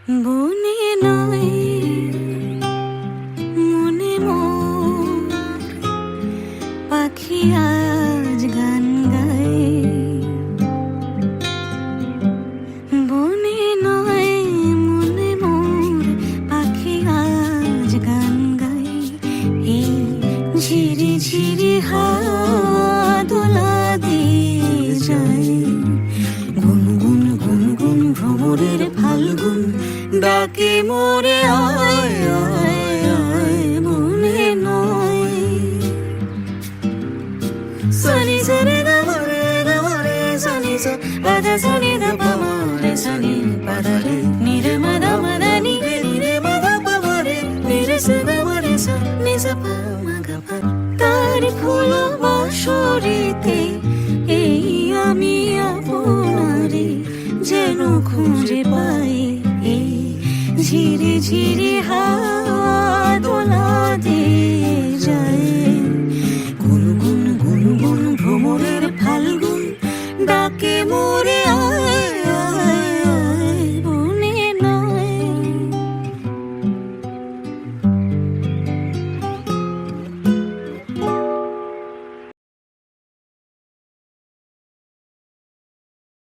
বনে নয় মনে মোর পাখি আজ গান গায়। বনে নয় মনে মোর পাখি আজ গান গায়। এই ঝিরি ঝিরি হাওয়া দোলা দিয়ে যায়। গুনগুন গুনগুন ভ্রমরের ফাল্গুন ডাকে মোরে আয় আয় আয়। মনে নয় সনি সরে গমরে সনি স পাদা সনি দা পামরে সনি পাদা রে নিরে মাদা মাদা নিরে নিরে মাদা পামরে নিরে সে গমরে স নি স পা মা গা পা। তার ফুল বাঁশরিতে এই আমি আপনারে যেন খুঁজে পাই। এই ঝিরি ঝিরি হাওয়া দোলা দিয়ে যায়।